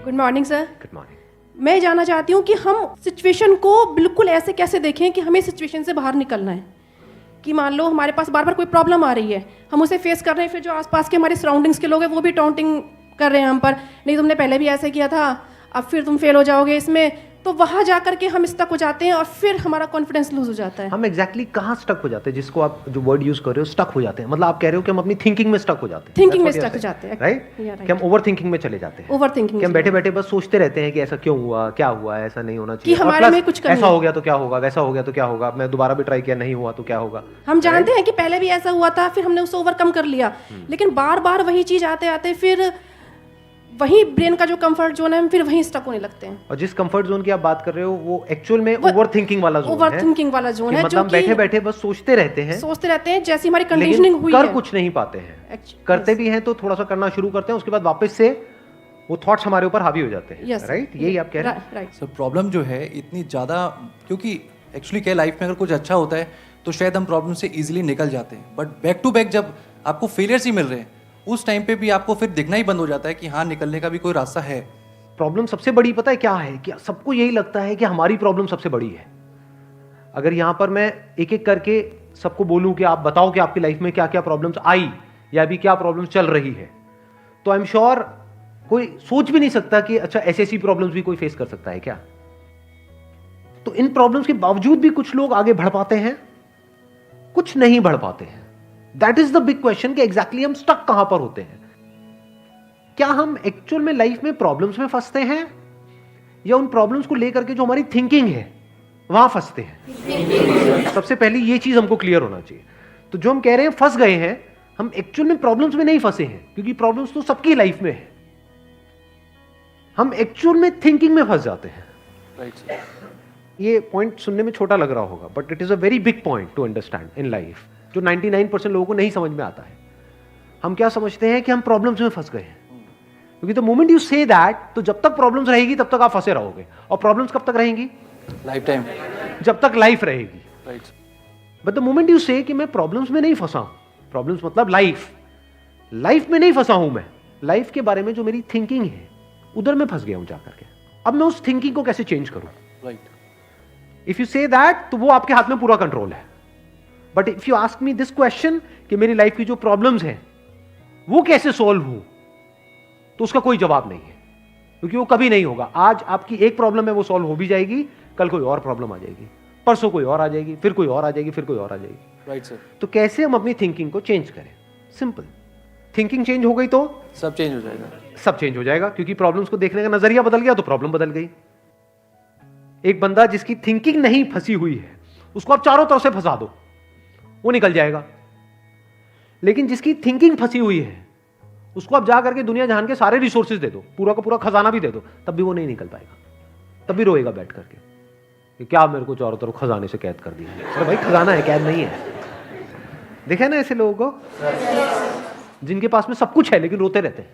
Good morning sir. Good morning. मैं जानना चाहती हूँ कि हम सिचुएशन को बिल्कुल ऐसे कैसे देखें कि हमें सिचुएशन से बाहर निकलना है। कि मान लो हमारे पास बार बार कोई प्रॉब्लम आ रही है, हम उसे फेस कर रहे हैं, फिर जो आसपास के हमारे सराउंडिंग्स के लोग हैं वो भी टाउंटिंग कर रहे हैं हम पर, नहीं तुमने पहले भी ऐसे किया था, अब फिर तुम फेल हो जाओगे इसमें, तो वहाँ जा करके हम स्टक हो जाते हैं और फिर हमारा कॉन्फिडेंस लूज हो जाता है। हम एग्जैक्टली कहाँ स्टक हो जाते हैं, जिसको आप जो वर्ड यूज कर रहे हो स्टक हो जाते हैं, मतलब आप कह रहे हो कि हम अपनी थिंकिंग में स्टक हो जाते हैं। थिंकिंग में स्टक हो जाते हैं, राइट? कि हम ओवर थिंकिंग में चले जाते हैं। ओवर थिंकिंग कि हम बैठे बैठे बस सोचते रहते हैं कि ऐसा क्यों हुआ, क्या हुआ, ऐसा नहीं होना चाहिए, कि हमारे में कुछ कमी ऐसा हो गया तो क्या होगा, वैसा हो गया तो क्या होगा, मैं दोबारा भी ट्राई किया नहीं हुआ तो क्या होगा। हम जानते हैं कि पहले भी ऐसा हुआ था, फिर हमने उसे ओवरकम कर लिया, लेकिन बार बार वही चीज आते आते फिर वही ब्रेन का जो कंफर्ट जोन है हम फिर वहीं स्टक होने लगते हैं। और जिस कंफर्ट जोन की आप बात कर रहे हो वो एक्चुअल में ओवर थिंकिंग वाला जोन है। ओवर थिंकिंग वाला जोन है, मतलब बैठे बैठे बस सोचते रहते हैं जैसी हमारी कंडीशनिंग हुई कर है, कुछ नहीं पाते हैं। करते भी हैं तो थोड़ा सा करना शुरू करते हैं, उसके बाद वापस से वो थॉट्स हमारे ऊपर हावी हो जाते हैं। राइट? यही आप कह रहे हैं। राइट सर, प्रॉब्लम जो है इतनी ज़्यादा, क्योंकि एक्चुअली क्या लाइफ में अगर कुछ अच्छा होता है तो शायद हम प्रॉब्लम से इजीली निकल जाते हैं, बट बैक टू बैक जब आपको फेलियर्स ही मिल रहे हैं उस टाइम पे भी आपको फिर दिखना ही बंद हो जाता है कि हाँ, निकलने का भी कोई रास्ता है। प्रॉब्लम सबसे बड़ी पता है क्या है, कि सबको यही लगता है कि हमारी प्रॉब्लम सबसे बड़ी है। अगर यहां पर मैं एक एक करके सबको बोलूं कि आप बताओ कि आपकी लाइफ में क्या क्या प्रॉब्लम्स आई या अभी क्या प्रॉब्लम्स चल रही है, तो आई एम श्योर कोई सोच भी नहीं सकता कि अच्छा ऐसी प्रॉब्लम्स भी कोई फेस कर सकता है क्या। तो इन प्रॉब्लम्स के बावजूद भी कुछ लोग आगे बढ़ पाते हैं, कुछ नहीं बढ़ पाते हैं। That is the big question कि एग्जैक्टली हम स्टक कहां पर होते हैं। क्या हम एक्चुअल में लाइफ में प्रॉब्लम्स में फंसते हैं या उन प्रॉब्लम्स को लेकर के जो हमारी थिंकिंग है वहां फंसते हैं? सबसे पहले ये चीज हमको क्लियर होना चाहिए। तो जो हम कह रहे हैं फंस गए हैं, हम एक्चुअल में प्रॉब्लम्स में नहीं फंसे हैं, क्योंकि प्रॉब्लम्स तो सबकी लाइफ में है। हम एक्चुअल में थिंकिंग में फंस जाते हैं। राइट। ये पॉइंट सुनने में छोटा लग रहा होगा, but it is a very big point two understand in life, जो 99% लोगों को नहीं समझ में आता है। हम क्या समझते हैं कि हम प्रॉब्लम्स में फंस गए हैं, क्योंकि the moment you say that, तो जब तक प्रॉब्लम्स रहेगी तब तक आप फंसे रहोगे। और प्रॉब्लम्स कब तक रहेंगी? लाइफ टाइम, जब तक लाइफ रहेगी। Right. But the moment you से कि मैं प्रॉब्लम्स में नहीं फंसा हूं, प्रॉब्लम्स मतलब लाइफ में नहीं फंसा हूं, मैं लाइफ के बारे में जो मेरी थिंकिंग है उधर मैं फंस गया हूं जाकर के। अब मैं उस थिंकिंग को कैसे चेंज करूं? Right. If you say that, तो वो आपके हाथ में पूरा कंट्रोल है। But if you ask me this question कि मेरी लाइफ की जो प्रॉब्लम्स हैं वो कैसे सॉल्व हो, तो उसका कोई जवाब नहीं है, क्योंकि वो कभी नहीं होगा। आज आपकी एक प्रॉब्लम है वो सॉल्व हो भी जाएगी, कल कोई और प्रॉब्लम आ जाएगी, परसों कोई और आ जाएगी, फिर कोई और आ जाएगी, फिर कोई और आ जाएगी। Right sir. तो कैसे हम अपनी थिंकिंग को चेंज करें? सिंपल। थिंकिंग चेंज हो गई तो सब चेंज हो जाएगा। सब चेंज हो जाएगा, क्योंकि प्रॉब्लम्स को देखने का नजरिया बदल गया तो प्रॉब्लम बदल गई। एक बंदा जिसकी थिंकिंग नहीं फंसी हुई है, उसको आप चारों तरफ से फंसा दो, वो निकल जाएगा। लेकिन जिसकी थिंकिंग फंसी हुई है, उसको आप जा करके दुनिया जहान के सारे रिसोर्सेज दे दो, पूरा का पूरा खजाना भी दे दो, तब भी वो नहीं निकल पाएगा, तब भी रोएगा बैठ करके कि क्या मेरे को चारों तरफ खजाने से कैद कर दिया। अरे भाई, खजाना है, कैद नहीं है। देखे ना ऐसे लोगों को जिनके पास में सब कुछ है लेकिन रोते रहते हैं।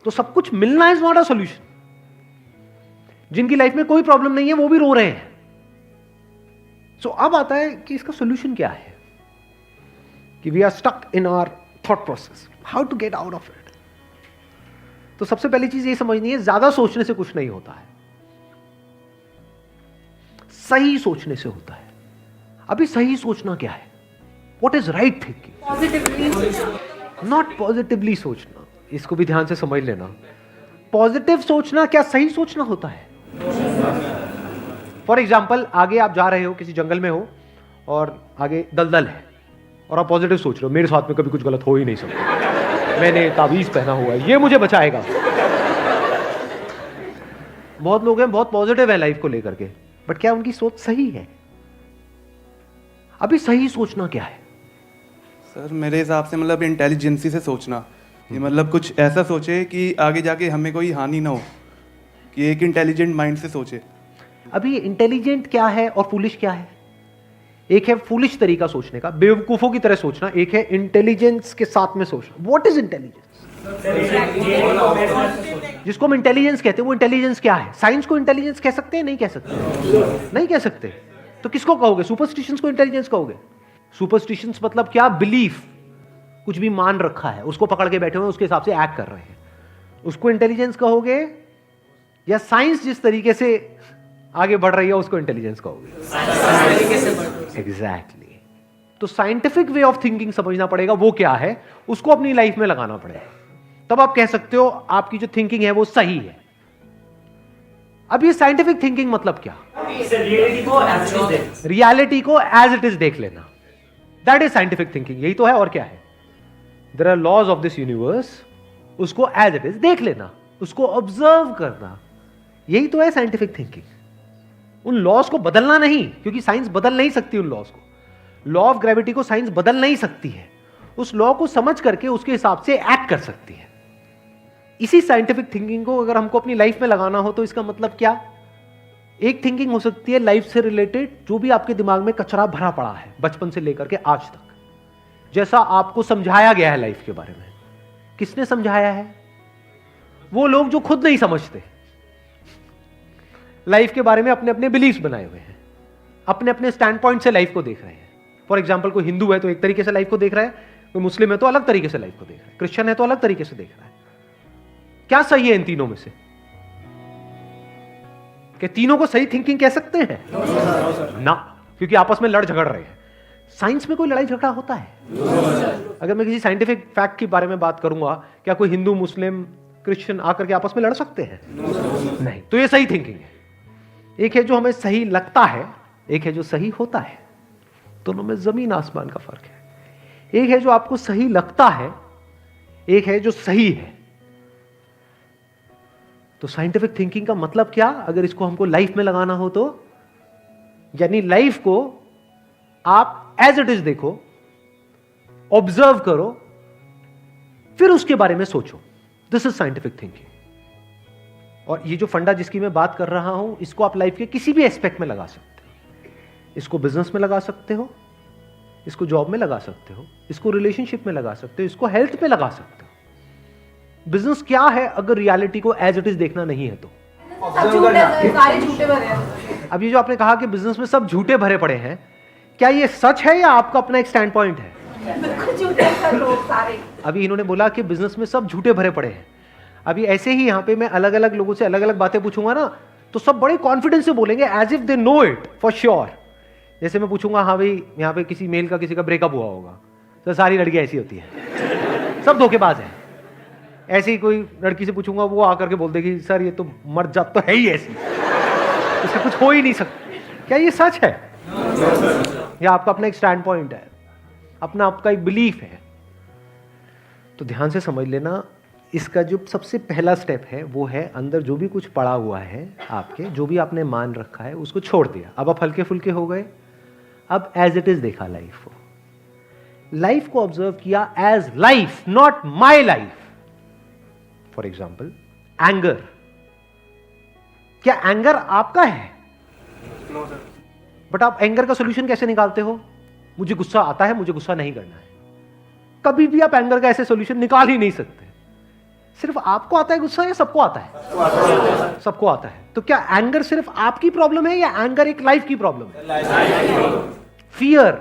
तो सब कुछ मिलना इज नॉट अ सॉल्यूशन। जिनकी लाइफ में कोई प्रॉब्लम नहीं है वो भी रो रहे हैं। सो अब आता है कि इसका सॉल्यूशन क्या है, कि we are stuck in our thought process, how to get out of it. तो सबसे पहली चीज ये समझनी है, ज्यादा सोचने से कुछ नहीं होता है, सही सोचने से होता है। अभी सही सोचना क्या है? What is right thinking? Positively, not positively सोचना। इसको भी ध्यान से समझ लेना। पॉजिटिव सोचना क्या सही सोचना होता है? फॉर एग्जाम्पल, आगे आप जा रहे हो, किसी जंगल में हो और आगे दलदल है और आप पॉजिटिव सोच रहे हो, मेरे साथ में कभी कुछ गलत हो ही नहीं सकता, मैंने ताबीज पहना हुआ है, ये मुझे बचाएगा। बहुत लोग हैं बहुत पॉजिटिव है लाइफ को लेकर के, बट क्या उनकी सोच सही है? अभी सही सोचना क्या है? सर, मेरे हिसाब से मतलब इंटेलिजेंसी से सोचना, ये मतलब कुछ ऐसा सोचे कि आगे जाके हमें कोई हानि ना हो, कि एक इंटेलिजेंट माइंड से सोचे। अभी इंटेलिजेंट क्या है और फूलिश क्या है? एक है फूलिश तरीका सोचने का, बेवकूफों की तरह सोचना, एक है इंटेलिजेंस के साथ में सोचना। What is intelligence? जिसको हम इंटेलिजेंस कहते हैं वो इंटेलिजेंस क्या है? साइंस को इंटेलिजेंस कह सकते हैं? नहीं कह सकते। नहीं कह सकते। तो किसको कहोगे? सुपरस्टिशंस को इंटेलिजेंस कहोगे? सुपरस्टिशंस मतलब क्या? बिलीफ, कुछ भी मान रखा है, उसको पकड़ के बैठे हुए, उसके हिसाब से एक्ट कर रहे हैं। उसको इंटेलिजेंस कहोगे या साइंस जिस तरीके से आगे बढ़ रही है उसको इंटेलिजेंस कहोगे? एग्जैक्टली। तो साइंटिफिक वे ऑफ थिंकिंग समझना पड़ेगा, वो क्या है, उसको अपनी लाइफ में लगाना पड़ेगा, तब आप कह सकते हो आपकी जो थिंकिंग है वो सही है। अब ये साइंटिफिक थिंकिंग मतलब क्या? रियलिटी को एज इट इज देख लेना, दैट इज साइंटिफिक थिंकिंग। यही तो है, और क्या है? There are laws of this universe, उसको एज इट इज देख लेना, उसको ऑब्जर्व करना, यही तो है साइंटिफिक थिंकिंग। उन लॉज को बदलना नहीं, क्योंकि साइंस बदल नहीं सकती उन लॉज को। लॉ ऑफ ग्रेविटी को साइंस बदल नहीं सकती है, उस लॉ को समझ करके उसके हिसाब से एक्ट कर सकती है। इसी साइंटिफिक थिंकिंग को अगर हमको अपनी लाइफ में लगाना हो तो इसका मतलब क्या? एक थिंकिंग हो सकती है लाइफ से रिलेटेड, जो भी आपके दिमाग में कचरा भरा पड़ा है बचपन से लेकर के आज तक, जैसा आपको समझाया गया है लाइफ के बारे में। किसने समझाया है? वो लोग जो खुद नहीं समझते, लाइफ के बारे में अपने अपने बिलीव्स बनाए हुए हैं, अपने अपने स्टैंड पॉइंट से लाइफ को देख रहे हैं। फॉर एग्जाम्पल, कोई हिंदू है तो एक तरीके से लाइफ को देख रहा है, कोई मुस्लिम है तो अलग तरीके से लाइफ को देख रहा है, क्रिश्चियन है तो अलग तरीके से देख रहा है। क्या सही है इन तीनों में से? कि तीनों को सही थिंकिंग कह सकते हैं? ना, क्योंकि आपस में लड़ झगड़ रहे हैं। साइंस में कोई लड़ाई झगड़ा होता है? अगर मैं किसी साइंटिफिक फैक्ट के बारे में बात करूंगा, क्या कोई हिंदू, मुस्लिम, क्रिश्चियन आकर के आपस में लड़ सकते हैं? नहीं। तो ये सही थिंकिंग है। एक है जो हमें सही लगता है, एक है जो सही होता है। दोनों में जमीन आसमान का फर्क है। एक है जो आपको सही लगता है, एक है जो सही है। तो साइंटिफिक थिंकिंग का मतलब क्या, अगर इसको हमको लाइफ में लगाना हो तो, यानी लाइफ को आप एज इट इज देखो, ऑब्जर्व करो, फिर उसके बारे में सोचो। This is scientific thinking. और ये जो फंडा जिसकी मैं बात कर रहा हूं, इसको आप लाइफ के किसी भी एस्पेक्ट में लगा सकते हो। इसको बिजनेस में लगा सकते हो, इसको जॉब में लगा सकते हो, इसको रिलेशनशिप में लगा सकते हो, इसको हेल्थ में लगा सकते हो। बिजनेस क्या है अगर रियलिटी को एज इट इज देखना नहीं है तो? अब ये जो आपने कहा कि बिजनेस में सब झूठे भरे पड़े हैं, क्या ये सच है या आपका अपना एक स्टैंड पॉइंट है? अभी इन्होंने बोला कि बिजनेस में सब झूठे भरे पड़े हैं। अभी ऐसे ही यहाँ पे मैं अलग अलग लोगों से अलग अलग बातें पूछूंगा ना, तो सब बड़े कॉन्फिडेंस से बोलेंगे, as if they know it for sure. जैसे मैं पूछूंगा, हाँ भाई यहाँ पे किसी मेल का किसी का ब्रेकअप हुआ होगा, तो सारी लड़कियां ऐसी होती हैं, सब धोखेबाज हैं। ऐसे ही कोई लड़की से पूछूंगा, वो आकर के बोल देगी, सर ये तो मर जात तो है ही ऐसी, इससे कुछ हो ही नहीं सकता। क्या ये सच है? या आपका अपना एक स्टैंड पॉइंट है, अपना आपका एक बिलीफ है? तो ध्यान से समझ लेना, इसका जो सबसे पहला स्टेप है वो है अंदर जो भी कुछ पड़ा हुआ है आपके, जो भी आपने मान रखा है उसको छोड़ दिया। अब आप हल्के फुल्के हो गए, अब एज इट इज देखा लाइफ को, लाइफ को ऑब्जर्व किया as life, not my life. For example, anger, क्या एंगर आपका है? बट आप एंगर का सोल्यूशन कैसे निकालते हो? मुझे गुस्सा आता है, मुझे गुस्सा नहीं करना है। कभी भी आप एंगर का ऐसे सोल्यूशन निकाल ही नहीं सकते। सिर्फ आपको आता है गुस्सा या सबको आता है? सबको आता है। तो क्या एंगर सिर्फ आपकी प्रॉब्लम है या एंगर एक लाइफ की प्रॉब्लम है? Fear,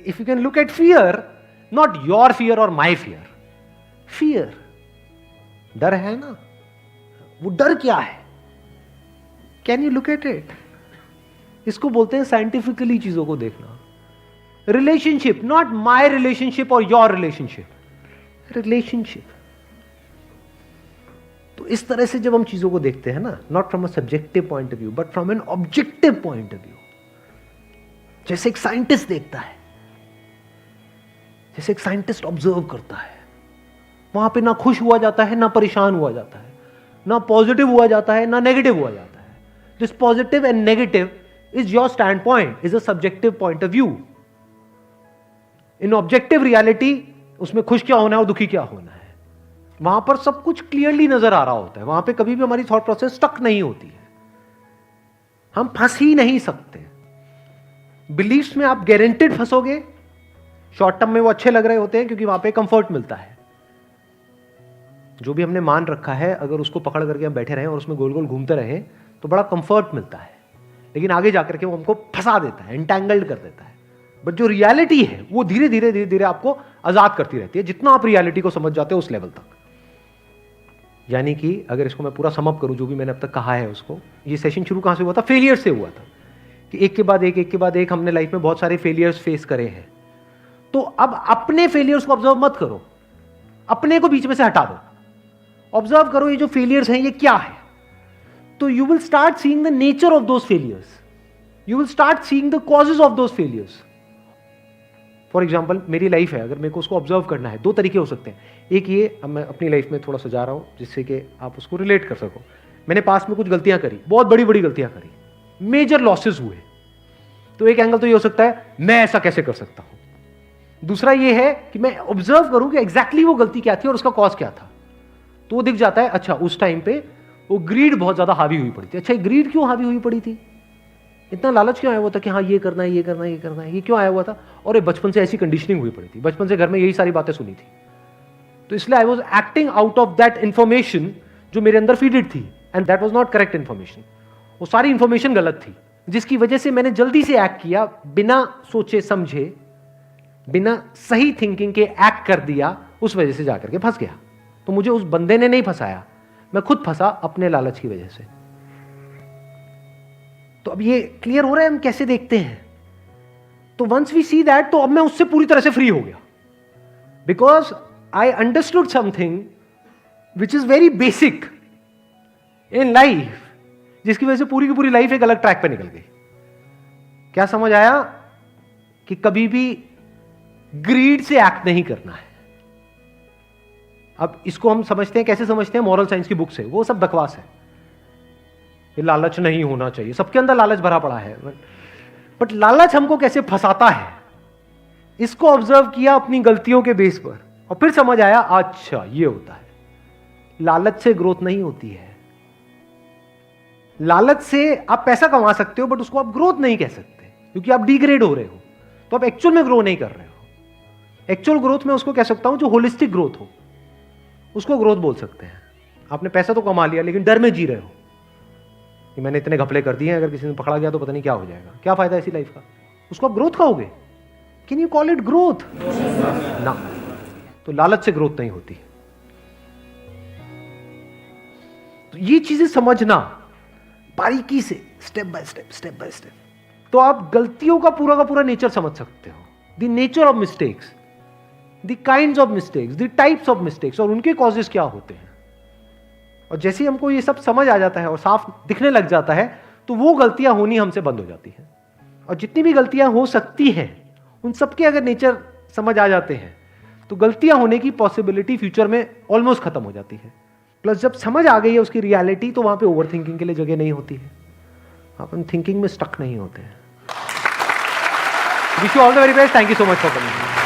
if you can look at fear, not your fear और माई फियर, फियर, डर है ना, वो डर क्या है? Can you look at it? इसको बोलते हैं साइंटिफिकली चीजों को देखना। रिलेशनशिप, नॉट माई रिलेशनशिप और योर रिलेशनशिप, रिलेशनशिप। तो इस तरह से जब हम चीजों को देखते हैं ना, not from a subjective point of view but from an objective point of view, जैसे एक साइंटिस्ट देखता है, जैसे एक साइंटिस्ट ऑब्जर्व करता है, वहां पे ना खुश हुआ जाता है, ना परेशान हुआ जाता है, ना पॉजिटिव हुआ जाता है, ना नेगेटिव हुआ जाता है। This positive and negative is your stand point, is a subjective point of view. In objective reality, उसमें खुश क्या होना है और दुखी क्या होना है, वहां पर सब कुछ क्लियरली नजर आ रहा होता है। वहां पे कभी भी हमारी थॉट प्रोसेस स्टक नहीं होती है, हम फंस ही नहीं सकते। बिलीफ्स में आप गारंटेड फंसोगे। शॉर्ट टर्म में वो अच्छे लग रहे होते हैं क्योंकि वहां पे कंफर्ट मिलता है। जो भी हमने मान रखा है, अगर उसको पकड़ करके हम बैठे रहें और उसमें गोल गोल घूमते रहें तो बड़ा कंफर्ट मिलता है, लेकिन आगे जाकर के वो हमको फंसा देता है, एंटैंगल्ड कर देता है। बट जो रियलिटी है वो धीरे धीरे आपको आजाद करती रहती है, जितना आप रियलिटी को समझ जाते हो उस लेवल तक। यानी कि अगर इसको मैं पूरा समअप करूं, जो भी मैंने अब तक कहा है उसको, ये सेशन शुरू कहां से हुआ था? फेलियर से हुआ था कि एक के बाद एक हमने लाइफ में बहुत सारे फेलियर्स फेस करे हैं। तो अब अपने फेलियर्स को ऑब्जर्व मत करो, अपने को बीच में से हटा दो, ऑब्जर्व करो ये जो फेलियर्स हैं ये क्या है। तो you will start seeing the nature of those failures, you will start seeing the causes of those failures. For example मेरी लाइफ है, अगर मेरे को उसको ऑब्जर्व करना है, दो तरीके हो सकते हैं। एक ये, अब मैं अपनी लाइफ में थोड़ा सजा रहा हूं जिससे कि आप उसको रिलेट कर सको। मैंने पास में कुछ गलतियां करी, बहुत बड़ी बड़ी गलतियां करी, मेजर लॉसेस हुए। तो एक एंगल तो ये हो सकता है मैं ऐसा कैसे कर सकता हूं। दूसरा ये है कि मैं ऑब्जर्व करूं कि एग्जैक्टली वो गलती क्या थी और उसका कॉज क्या था। तो वो दिख जाता है, अच्छा उस टाइम पे वो ग्रीड बहुत ज्यादा हावी हुई पड़ी थी। अच्छा ग्रीड क्यों हावी हुई पड़ी थी, इतना लालच क्यों आया हुआ था कि हाँ ये करना है, ये करना है, ये करना है, ये क्यों आया हुआ था? और ये बचपन से ऐसी कंडीशनिंग हुई पड़ी थी, बचपन से घर में यही सारी बातें सुनी थी। तो इसलिए I was acting out of that information जो मेरे अंदर फीडेड थी, and that was not correct information. वो सारी इंफॉर्मेशन गलत थी, जिसकी वजह से मैंने जल्दी से एक्ट किया, बिना सोचे समझे, बिना सही थिंकिंग के एक्ट कर दिया, उस वजह से जाकर के फंस गया। तो मुझे उस बंदे ने नहीं फंसाया, मैं खुद फंसा अपने लालच की वजह से। तो अब ये क्लियर हो रहा है हम कैसे देखते हैं। तो वंस वी सी दैट, तो अब मैं उससे पूरी तरह से फ्री हो गया, because I understood something which is very basic in life, जिसकी वजह से पूरी की पूरी लाइफ एक अलग ट्रैक पे निकल गई। क्या समझ आया? कि कभी भी ग्रीड से एक्ट नहीं करना है। अब इसको हम समझते हैं, कैसे समझते हैं? मॉरल साइंस की बुक से। वो सब बकवास है, ये लालच नहीं होना चाहिए, सबके अंदर लालच भरा पड़ा है। बट लालच हमको कैसे फंसाता है, इसको ऑब्जर्व किया अपनी गलतियों के बेस पर, और फिर समझ आया अच्छा ये होता है। लालच से ग्रोथ नहीं होती है। लालच से आप पैसा कमा सकते हो, बट उसको आप ग्रोथ नहीं कह सकते, क्योंकि आप डिग्रेड हो रहे हो, तो आप एक्चुअल में ग्रो नहीं कर रहे हो। एक्चुअल ग्रोथ में उसको कह सकता हूं जो होलिस्टिक ग्रोथ हो, उसको ग्रोथ बोल सकते हैं। आपने पैसा तो कमा लिया, लेकिन डर में जी रहे हो कि मैंने इतने घपले कर दिए हैं, अगर किसी ने पकड़ा गया तो पता नहीं क्या हो जाएगा, क्या फायदा ऐसी लाइफ का। उसको आप ग्रोथ कहोगे? Can you call it growth? ना। तो लालच से ग्रोथ नहीं होती। तो ये चीजें समझना बारीकी से, स्टेप बाय स्टेप, तो आप गलतियों का पूरा नेचर समझ सकते हो। The nature of mistakes, the kinds of mistakes, the types of mistakes, और उनके कॉजेस क्या होते हैं। और जैसे ही हमको ये सब समझ आ जाता है और साफ दिखने लग जाता है, तो वो गलतियां होनी हमसे बंद हो जाती हैं। और जितनी भी गलतियां हो सकती हैं, उन सबके अगर नेचर समझ आ जाते हैं, तो गलतियां होने की पॉसिबिलिटी फ्यूचर में ऑलमोस्ट खत्म हो जाती है। प्लस जब समझ आ गई है उसकी रियलिटी, तो वहां पे ओवर थिंकिंग के लिए जगह नहीं होती है, अपन थिंकिंग में स्टक नहीं होते हैं। Wish you all the very best, thank you so much for coming.